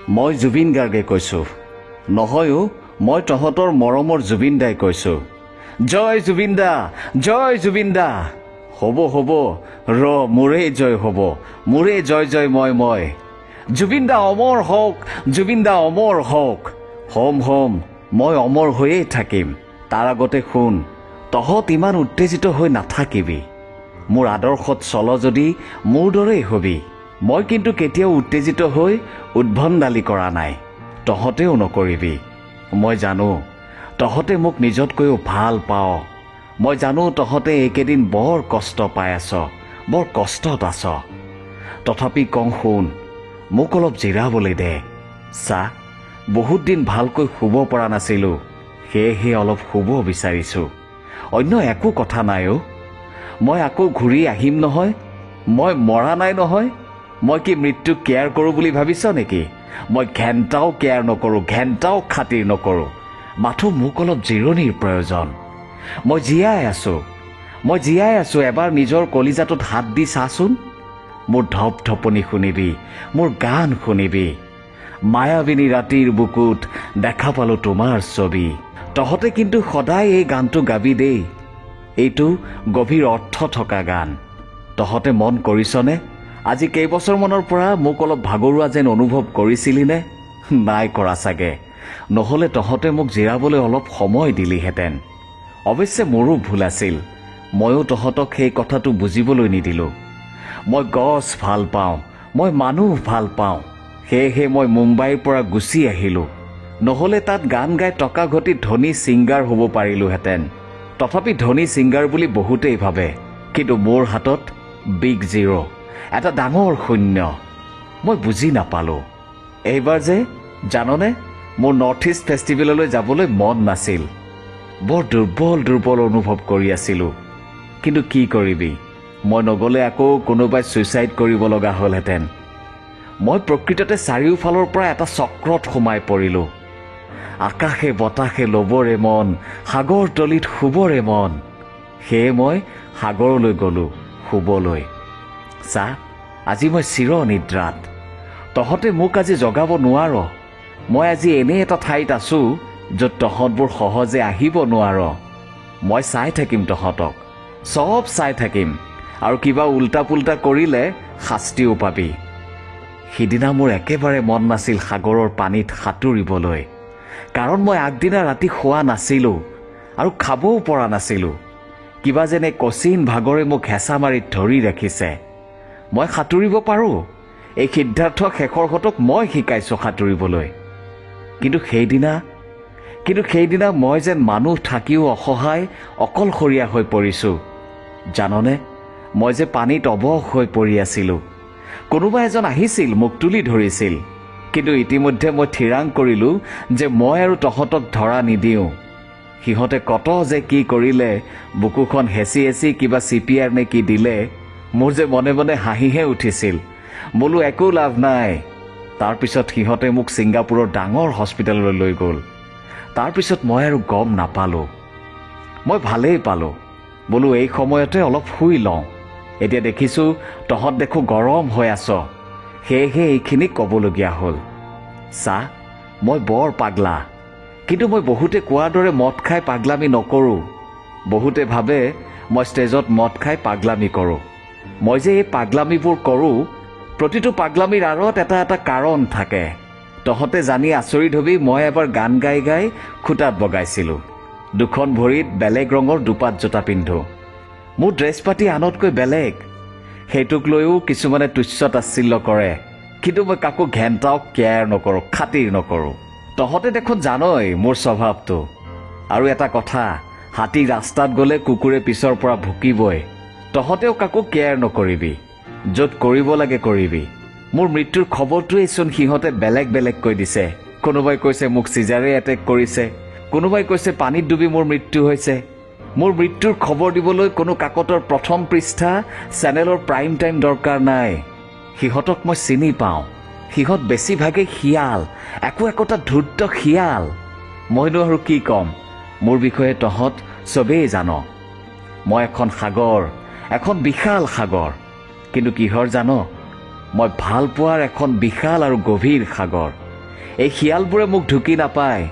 মই জুবিন গাৰ্গে কৈছোঁ। নহয়ো, মই তহঁতৰ মৰমৰ জুবিন দাই কৈছোঁ। জয় জুবিন দা, জয় জুবিন দা। হ'ব হ'ব, মোৰেই জয় হ'ব, মোৰেই জয় জয় মই। জুবিন দা অমৰ হওক, জুবিন দা অমৰ হওক। হম, মই অমৰ হৈয়ে থাকিম। তাৰ আগতে শুন, তহঁত ইমান উত্তেজিত হৈ নাথাকিবি। মোৰ আদৰ্শত চল যদি মোৰ দৰেই হবি। মই কিন্তু কেতিয়াও উত্তেজিত হৈ উদ্ভণ্ডালি কৰা নাই। তহঁতেও নকৰিবি। মই জানো তহঁতে মোক নিজতকৈও ভাল পাৱ। মই জানো তহঁতে এইকেইদিন বৰ কষ্ট পাই আছ, বৰ কষ্টত আছ। তথাপি কওঁ শুন, মোক অলপ জিৰাবলৈ দে। চা, বহুত দিন ভালকৈ শুব পৰা নাছিলোঁ, সেয়েহে অলপ শুব বিচাৰিছোঁ। অন্য একো কথা নাই অ'। মই আকৌ ঘূৰি আহিম নহয়। মই মৰা নাই নহয়। মই কি মৃত্যুক কেয়াৰ কৰোঁ বুলি ভাবিছ নেকি? মই ঘেণ্টাও কেয়াৰ নকৰোঁ, ঘেণ্টাও খাতিৰ নকৰোঁ। মাথো মোক অলপ জিৰণিৰ প্ৰয়োজন। মই জীয়াই আছোঁ। এবাৰ নিজৰ কলিজাটোত হাত দি চাচোন। মোৰ ধপধপনি শুনিবি, মোৰ গান শুনিবি। মায়াবিনী ৰাতিৰ বুকুত দেখা পালোঁ তোমাৰ ছবি। তহঁতে কিন্তু সদায় এই গানটো গাবি দেই। এইটো গভীৰ অৰ্থ থকা গান। তহঁতে মন কৰিছনে? আজি কেইবছৰমানৰ পৰা মোক অলপ ভাগৰুৱা যেন অনুভৱ কৰিছিলিনে? নাই কৰা চাগে। নহ'লে তহঁতে মোক জিৰাবলৈ অলপ সময় দিলিহেঁতেন। অৱশ্যে মোৰো ভুল আছিল। ময়ো তহঁতক সেই কথাটো বুজিবলৈ নিদিলোঁ। মই গছ ভাল পাওঁ, মই মানুহ ভাল পাওঁ। সেয়েহে মই মুম্বাইৰ পৰা গুচি আহিলোঁ। নহ'লে তাত গান গাই টকা ঘটি ধনী ছিংগাৰ হ'ব পাৰিলোহেঁতেন। তথাপি ধনী ছিংগাৰ বুলি বহুতেই ভাবে, কিন্তু মোৰ হাতত বিগ জিৰ', এটা ডাঙৰ শূন্য। মই বুজি নাপালোঁ। এইবাৰ যে জাননে, মোৰ নৰ্থ ইষ্ট ফেষ্টিভেললৈ যাবলৈ মন নাছিল। বৰ দুৰ্বল অনুভৱ কৰি আছিলোঁ। কিন্তু কি কৰিবি, মই নগ'লে আকৌ কোনোবাই ছুইচাইড কৰিব লগা হ'লহেঁতেন। মই প্ৰকৃততে চাৰিওফালৰ পৰা এটা চক্ৰত সোমাই পৰিলোঁ। আকাশে বতাহে ল'বৰে মন, সাগৰ তলিত শুবৰে মন। সেয়ে মই সাগৰলৈ গ'লোঁ শুবলৈ। চা, আজি মই চিৰ নিদ্ৰাত। তহঁতে মোক আজি জগাব নোৱাৰ। মই আজি এনে এটা ঠাইত আছোঁ য'ত তহঁতবোৰ সহজে আহিব নোৱাৰ। মই চাই থাকিম তহঁতক, চব চাই থাকিম। আৰু কিবা উল্টা পুল্টা কৰিলে শাস্তিও পাবি। সিদিনা মোৰ একেবাৰে মন নাছিল সাগৰৰ পানীত সাঁতুৰিবলৈ। কাৰণ মই আগদিনা ৰাতি খোৱা নাছিলোঁ আৰু খাবও পৰা নাছিলোঁ। কিবা যেনে কচিন ভাগৰে মোক হেঁচা মাৰি ধৰি ৰাখিছে। মই সাঁতুৰিব পাৰোঁ। এই সিদ্ধাৰ্থ শেখৰহঁতক মই শিকাইছোঁ সাঁতুৰিবলৈ। কিন্তু সেইদিনা মই যেন মানুহ থাকিও অসহায়, অকলশৰীয়া হৈ পৰিছোঁ। জাননে, মই যে পানীত অৱশ হৈ পৰি আছিলোঁ। কোনোবা এজন আহিছিল, মোক তুলি ধৰিছিল। কিন্তু ইতিমধ্যে মই থিৰাং কৰিলোঁ যে মই আৰু তহঁতক ধৰা নিদিওঁ। সিহঁতে কত যে কি কৰিলে, বুকুখন হেঁচি কিবা CPR নে কি দিলে। মোৰ যে মনে মনে হাঁহিহে উঠিছিল। বোলো একো লাভ নাই। তাৰপিছত সিহঁতে মোক ছিংগাপুৰৰ ডাঙৰ হস্পিটেললৈ লৈ গ'ল। তাৰপিছত মই আৰু গম নাপালোঁ। মই ভালেই পালোঁ। বোলো এই সময়তে অলপ শুই লওঁ। এতিয়া দেখিছোঁ তহঁত দেখোঁ গৰম হৈ আছ। সেয়েহে এইখিনি ক'বলগীয়া হ'ল। চা, মই বৰ পাগলা। কিন্তু মই বহুতে কোৱাৰ দৰে মদ খাই পাগলামি নকৰোঁ। বহুতে ভাবে মই ষ্টেজত মদ খাই পাগলামি কৰোঁ। মই যে এই পাগলামিবোৰ কৰোঁ, প্ৰতিটো পাগলামিৰ আঁৰত এটা কাৰণ থাকে। তহঁতে জানি আচৰিত হবি, মই এবাৰ গান গাই গাই খুটাত বগাইছিলোঁ। দুখন ভৰিত বেলেগ ৰঙৰ দুপাত জোতা পিন্ধোঁ। মোৰ ড্ৰেছ পাতি আনতকৈ বেলেগ। সেইটোক লৈও কিছুমানে তুচ্ছ তাচ্ছিল্য কৰে। কিন্তু মই কাকো ঘেণ্টাও কেয়াৰ নকৰোঁ, খাতিৰ নকৰোঁ। তহঁতে দেখোন জানই মোৰ স্বভাৱটো। আৰু এটা কথা, হাতী ৰাস্তাত গ'লে কুকুৰে পিছৰ পৰা ভুকিবই। তহঁতেও কাকো কেয়াৰ নকৰিবি। য'ত কৰিব লাগে কৰিবি। মোৰ মৃত্যুৰ খবৰটোৱেই চোন সিহঁতে বেলেগকৈ দিছে। কোনোবাই কৈছে মোক চিজাৰে এটেক কৰিছে, কোনোবাই কৈছে পানীত ডুবি মোৰ মৃত্যু হৈছে। মোৰ মৃত্যুৰ খবৰ দিবলৈ কোনো কাকতৰ প্ৰথম পৃষ্ঠা, চেনেলৰ প্ৰাইম টাইম দৰকাৰ নাই। সিহঁতক মই চিনি পাওঁ। সিহঁত বেছিভাগেই শিয়াল, একোটা ধূৰ্ত শিয়াল। মইনো আৰু কি ক'ম, মোৰ বিষয়ে তহঁত চবেই জান। মই এখন সাগৰ, এখন বিশাল সাগৰ। কিন্তু কিহৰ জান? মই ভাল পোৱাৰ এখন বিশাল আৰু গভীৰ সাগৰ। এই শিয়ালবোৰে মোক ঢুকি নাপায়,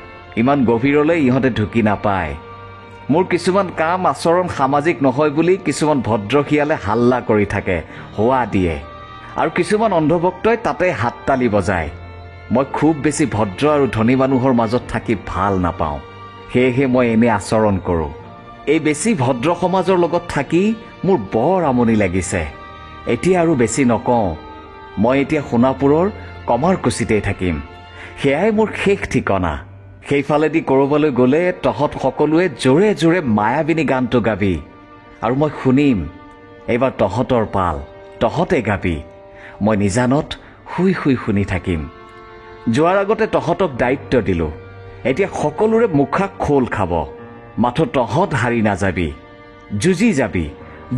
ইমান গভীৰলৈ ইহঁতে ঢুকি নাপায়। মোৰ কিছুমান কাম আচৰণ সামাজিক নহয় বুলি কিছুমান ভদ্ৰ শিয়ালে হাল্লা কৰি থাকে, হোৱা দিয়ে, আৰু কিছুমান অন্ধভক্তই তাতে হাততালি বজায়। মই খুব বেছি ভদ্ৰ আৰু ধনী মানুহৰ মাজত থাকি ভাল নাপাওঁ, সেয়েহে মই এনে আচৰণ কৰোঁ। এই বেছি ভদ্ৰ সমাজৰ লগত থাকি মোৰ বৰ আমনি লাগিছে। এতিয়া আৰু বেছি নকওঁ, মই এতিয়া সোণাপুৰৰ কমাৰকুছিতেই থাকিম, সেয়াই মোৰ শেষ ঠিকনা। সেইফালেদি ক'ৰবালৈ গ'লে তহঁত সকলোৱে জোৰে জোৰে মায়াবিনী গানটো গাবি, আৰু মই শুনিম। এইবাৰ তহঁতৰ পাল, তহঁতে গাবি, মই নিজানত শুই শুই শুনি থাকিম। যোৱাৰ আগতে তহঁতক দায়িত্ব দিলোঁ, এতিয়া সকলোৰে মুখা খোল খাব, মাথো তহঁত হাৰি নাযাবি, যুঁজি যাবি,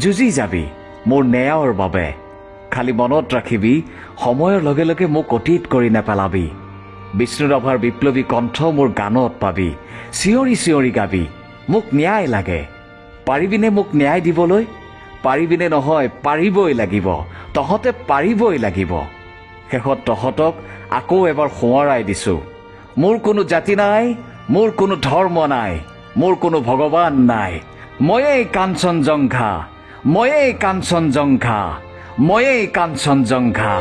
যুঁজি যাবি মোৰ ন্যায়ৰ বাবে। খালি মনত ৰাখিবি, সময়ৰ লগে লগে মোক অতীত কৰি নেপেলাবি। বিষ্ণুৰাভাৰ বিপ্লৱী কণ্ঠ মোৰ গানত পাবি, চিঞৰি চিঞৰি গাবি, মোক ন্যায় লাগে। পাৰিবিনে মোক ন্যায় দিবলৈ? পাৰিবিনে? নহয়, পাৰিবই লাগিব, তহঁতে পাৰিবই লাগিব। শেষত তহঁতক আকৌ এবাৰ সোঁৱৰাই দিছোঁ, মোৰ কোনো জাতি নাই, মোৰ কোনো ধৰ্ম নাই, মোৰ কোনো ভগৱান নাই। ময়েই কাঞ্চনজংঘা, ময়েই কাঞ্চনজংঘা, ময়েই কাঞ্চনজংঘা।